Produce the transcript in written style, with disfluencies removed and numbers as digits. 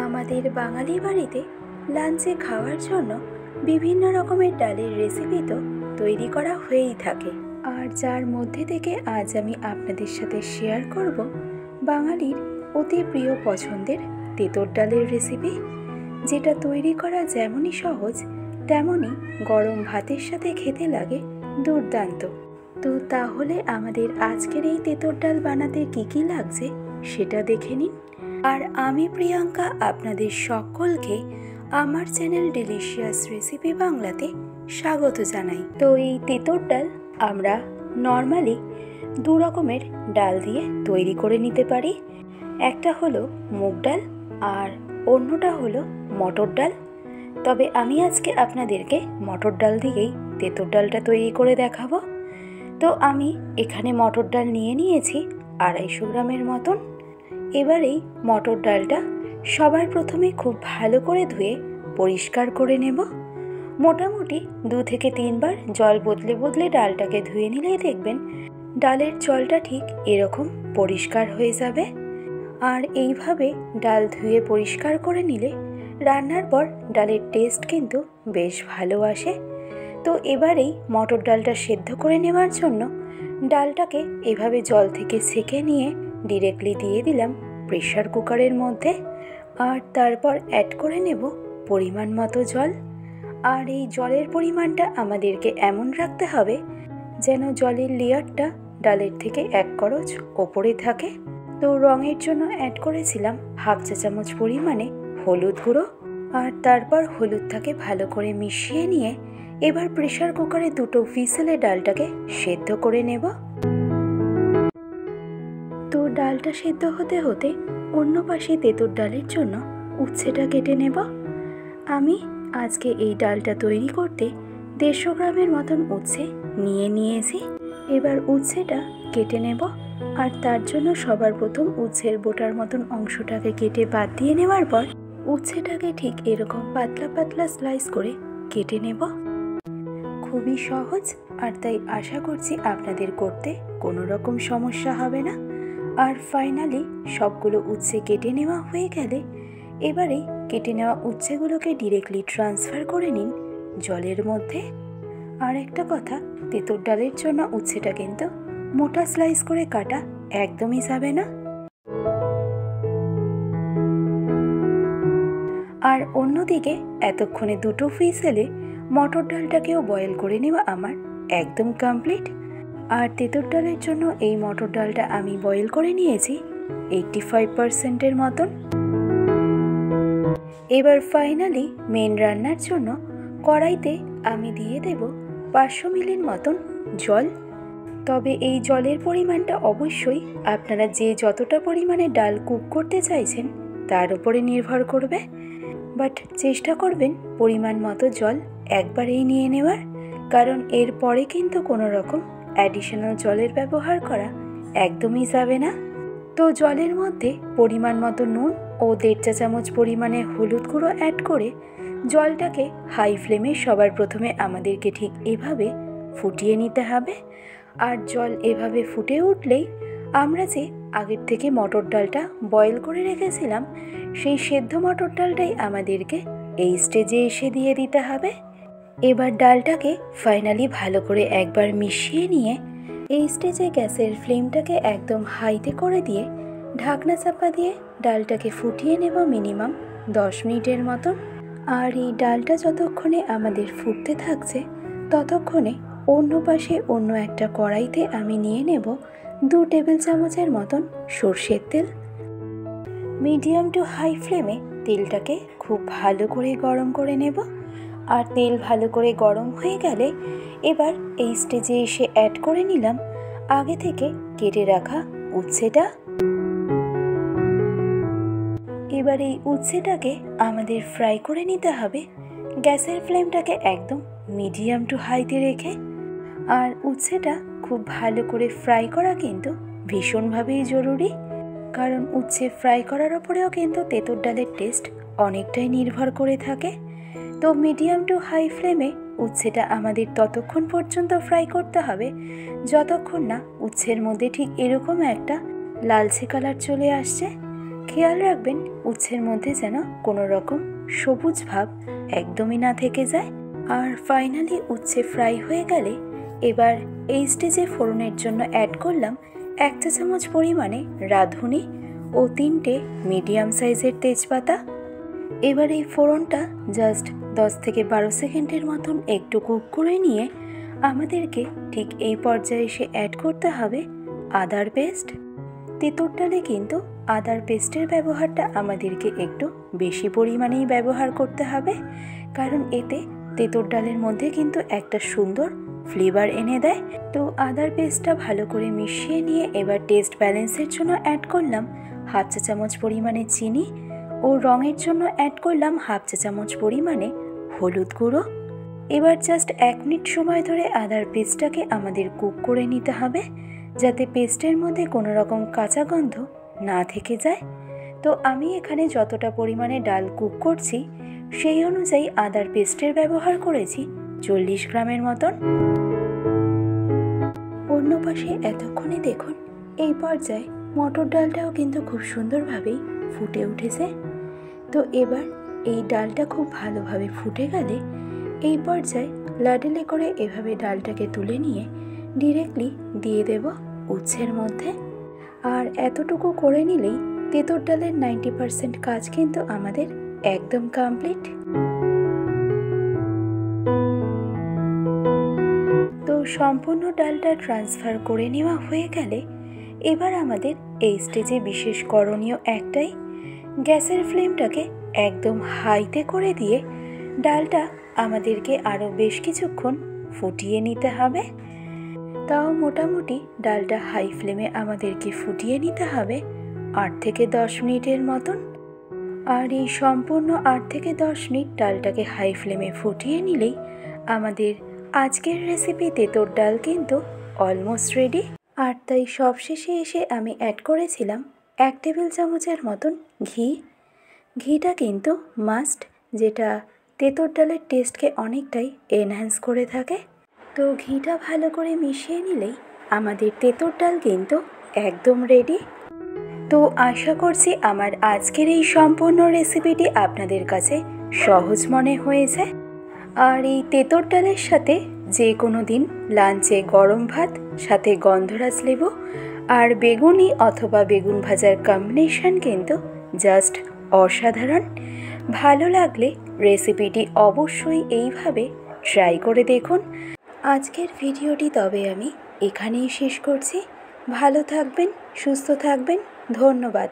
আমাদের বাঙালি বাড়িতে লাঞ্চে খাওয়ার জন্য বিভিন্ন রকমের ডালের রেসিপি তো তৈরি করা হয়েই থাকে। আর যার মধ্যে থেকে আজ আমি আপনাদের সাথে শেয়ার করব বাঙালির অতি প্রিয় পছন্দের তেঁতুর ডালের রেসিপি, যেটা তৈরি করা যেমনই সহজ তেমনই গরম ভাতের সাথে খেতে লাগে দুর্দান্ত। তো তাহলে আমাদের আজকের এই তেঁতুর ডাল বানাতে কী কী লাগছে সেটা দেখে নিন। আর আমি প্রিয়াঙ্কা আপনাদের সকলকে আমার চ্যানেল ডিলিশিয়াস রেসিপি বাংলাতে স্বাগত জানাই। তো এই তেঁতুর ডাল আমরা নর্মালি দু রকমের ডাল দিয়ে তৈরি করে নিতে পারি। একটা হলো মুগ ডাল আর অন্যটা হলো মটর ডাল। তবে আমি আজকে আপনাদেরকে মটর ডাল দিয়েই তেঁতুর ডালটা তৈরি করে দেখাবো। তো আমি এখানে মটর ডাল নিয়ে নিয়েছি 250 গ্রামের মতন। এবার এই মটর ডালটা সবার প্রথমে খুব ভালো করে ধুয়ে পরিষ্কার করে নেব। মোটামুটি 2 থেকে 3 বার জল বদলে বদলে ডালটাকে ধুয়ে নিলেই দেখবেন ডালের জলটা ঠিক এরকম পরিষ্কার হয়ে যাবে। আর এইভাবে ডাল ধুয়ে পরিষ্কার করে নিলে রান্নার পর ডালের টেস্ট কিন্তু বেশ ভালো আসে। তো এবারেই মটর ডালটা সেদ্ধ করে নেওয়ার জন্য ডালটাকে এভাবে জল থেকে ছেঁকে নিয়ে ডিরেক্টলি দিয়ে দিলাম প্রেসার কুকারের মধ্যে। আর তারপর অ্যাড করে নেব পরিমাণ মতো জল। আর এই জলের পরিমাণটা আমাদেরকে এমন রাখতে হবে যেন জলের লেয়ারটা ডালের থেকে 1 করচ ওপরে থাকে। তো রঙের জন্য অ্যাড করেছিলাম 1/2 চা চামচ পরিমাণে হলুদ গুঁড়ো। আর তারপর হলুদটাকে ভালো করে মিশিয়ে নিয়ে এবার প্রেসার কুকারে 2 হুইসেলে ডালটাকে সেদ্ধ করে নেব। তো ডালটা সেদ্ধ হতে হতে অন্য পাশে তেঁতুর ডালের জন্য উচ্ছেটা কেটে নেব। আমি আজকে এই ডালটা তৈরি করতে 150 গ্রামের মতন উচ্ছে নিয়ে নিয়েছি। এবার উচ্ছেটা কেটে নেব। আর তার জন্য সবার প্রথম উচ্ছের বোটার মতন অংশটাকে কেটে বাদ দিয়ে নেওয়ার পর উচ্ছেটাকে ঠিক এরকম পাতলা পাতলা স্লাইস করে কেটে নেব। খুবই সহজ, আর তাই আশা করছি আপনাদের করতে কোনো রকম সমস্যা হবে না। আর ফাইনালি সবগুলো উচ্ছে কেটে নেওয়া হয়ে গেলে এবারে কেটে নেওয়া উচ্ছেগুলোকে ডিরেক্টলি ট্রান্সফার করে নিন জলের মধ্যে। আর একটা কথা, তেঁতুর ডালের জন্য উচ্ছেটা কিন্তু মোটা স্লাইস করে কাটা একদমই যাবে না। আর অন্যদিকে এতক্ষণে 2 হুইসেলে মটর ডালটাকেও বয়েল করে নেওয়া আমার একদম কমপ্লিট। আর তেঁতুর ডালের জন্য এই মটর ডালটা আমি বয়েল করে নিয়েছি 85%-এর মতন। এবার ফাইনালি মেন রান্নার জন্য কড়াইতে আমি দিয়ে দেব 500 মিলির মতন জল। তবে এই জলের পরিমাণটা অবশ্যই আপনারা যে যতটা পরিমাণে ডাল কুক করতে চাইছেন তার উপরে নির্ভর করবে। বাট চেষ্টা করবেন পরিমাণ মতো জল একবারেই নিয়ে নেওয়ার, কারণ এর পরে কিন্তু কোনো রকম অ্যাডিশনাল জলের ব্যবহার করা একদমই যাবে না। তো জলের মধ্যে পরিমাণ মতো নুন ও 1.5 চা চামচ পরিমাণে হলুদ গুঁড়ো অ্যাড করে জলটাকে হাই ফ্লেমে সবার প্রথমে আমাদেরকে ঠিক এভাবে ফুটিয়ে নিতে হবে। আর জল এভাবে ফুটে উঠলেই আমরা যে আগের থেকে মটর ডালটা বয়েল করে রেখেছিলাম সেই সেদ্ধ মটর ডালটাই আমাদেরকে এই স্টেজে এসে দিয়ে দিতে হবে। এবার ডালটাকে ফাইনালি ভালো করে একবার মিশিয়ে নিয়ে এই স্টেজে গ্যাসের ফ্লেমটাকে একদম হাইতে করে দিয়ে ঢাকনা চাপা দিয়ে ডালটাকে ফুটিয়ে নেব মিনিমাম 10 মিনিটের মতন। আর এই ডালটা যতক্ষণে আমাদের ফুটতে থাকছে ততক্ষণে অন্য পাশে অন্য একটা কড়াইতে আমি নিয়ে নেব 2 টেবিল চামচের মতন সর্ষের তেল। মিডিয়াম টু হাই ফ্লেমে তেলটাকে খুব ভালো করে গরম করে নেব। আর তেল ভালো করে গরম হয়ে গেলে এবার এই স্টেজে এসে অ্যাড করে নিলাম আগে থেকে কেটে রাখা উচ্ছেটা। এবার এই উচ্ছেটাকে আমাদের ফ্রাই করে নিতে হবে গ্যাসের ফ্লেমটাকে একদম মিডিয়াম টু হাইতে রেখে। আর উচ্ছেটা খুব ভালো করে ফ্রাই করা কিন্তু ভীষণভাবেই জরুরি, কারণ উচ্ছে ফ্রাই করার ওপরেও কিন্তু তেঁতুর ডালের টেস্ট অনেকটাই নির্ভর করে থাকে। তো মিডিয়াম টু হাই ফ্লেমে উচ্ছেটা আমাদের ততক্ষণ পর্যন্ত ফ্রাই করতে হবে যতক্ষণ না উচ্ছের মধ্যে ঠিক এরকম একটা লালচে কালার চলে আসছে। খেয়াল রাখবেন উচ্ছের মধ্যে যেন কোনো রকম সবুজ ভাব একদমই না থেকে যায়। আর ফাইনালি উচ্ছে ফ্রাই হয়ে গেলে এবার এই স্টেজে ফোড়নের জন্য অ্যাড করলাম 1 চা চামচ পরিমাণে রাঁধুনি ও 3টে মিডিয়াম সাইজের তেজপাতা। এবার এই ফোড়নটা জাস্ট 10 থেকে 12 সেকেন্ডের মতন একটু কুক করে নিয়ে আমাদেরকে ঠিক এই পর্যায়ে এসে অ্যাড করতে হবে আদার পেস্ট। তেঁতুর ডালে কিন্তু আদার পেস্টের ব্যবহারটা আমাদেরকে একটু বেশি পরিমাণেই ব্যবহার করতে হবে, কারণ এতে তেঁতুর ডালের মধ্যে কিন্তু একটা সুন্দর ফ্লেভার এনে দেয়। তো আদার পেস্টটা ভালো করে মিশিয়ে নিয়ে এবার টেস্ট ব্যালেন্সের জন্য অ্যাড করলাম 1/2 চা চামচ পরিমাণে চিনি ও রঙের জন্য অ্যাড করলাম 1/2 চা চামচ পরিমাণে হলুদ গুঁড়ো। এবার জাস্ট 1 মিনিট সময় ধরে আদার পেস্টটাকে আমাদের কুক করে নিতে হবে, যাতে পেস্টের মধ্যে কোনো রকম কাঁচা গন্ধ না থেকে যায়। তো আমি এখানে যতটা পরিমাণে ডাল কুক করছি সেই অনুযায়ী আদার পেস্টের ব্যবহার করেছি 40 গ্রামের মতন। অন্য পাশে এতক্ষণে দেখুন এই পর্যায়ে মটর ডালটাও কিন্তু খুব সুন্দরভাবেই ফুটে উঠেছে। তো এবার এই ডালটা খুব ভালোভাবে ফুটে গেলে এই পর্যায়ে লাডেলে করে এভাবে ডালটাকে তুলে নিয়ে ডিরেক্টলি দিয়ে দেব উচ্ছের মধ্যে। আর এতটুকু করে নিলেই তেঁতুর ডালের 90% কাজ কিন্তু আমাদের একদম কমপ্লিট। তো সম্পূর্ণ ডালটা ট্রান্সফার করে নেওয়া হয়ে গেলে এবার আমাদের এই স্টেজে বিশেষ করণীয় একটাই, গ্যাসের ফ্লেমটাকে একদম হাইতে করে দিয়ে ডালটা আমাদেরকে আরও বেশ কিছুক্ষণ ফুটিয়ে নিতে হবে। তাও মোটামুটি ডালটা হাই ফ্লেমে আমাদেরকে ফুটিয়ে নিতে হবে 8 থেকে 10 মিনিটের মতন। আর এই সম্পূর্ণ 8 থেকে 10 মিনিট ডালটাকে হাই ফ্লেমে ফুটিয়ে নিলেই আমাদের আজকের রেসিপি তেঁতুর ডাল কিন্তু অলমোস্ট রেডি। আর তাই সবশেষে এসে আমি অ্যাড করেছিলাম 1 টেবিল চামচের মতন ঘি। ঘিটা কিন্তু মাস্ট, যেটা তেঁতুর ডালের টেস্টকে অনেকটাই এনহ্যান্স করে থাকে। তো ঘিটা ভালো করে মিশিয়ে নিলেই আমাদের তেঁতুর ডাল কিন্তু একদম রেডি। তো আশা করছি আমার আজকের এই সম্পূর্ণ রেসিপিটি আপনাদের কাছে সহজ মনে হয়েছে। আর এই তেঁতুর ডালের সাথে যে কোনো দিন লাঞ্চে গরম ভাত, সাথে গন্ধরাজ লেবু আর বেগুনি অথবা বেগুন ভাজার কম্বিনেশন কিন্তু জাস্ট অসাধারণ। ভালো লাগলে রেসিপিটি অবশ্যই এইভাবে ট্রাই করে দেখুন। আজকের ভিডিওটি তবে আমি এখানেই শেষ করছি। ভালো থাকবেন, সুস্থ থাকবেন, ধন্যবাদ।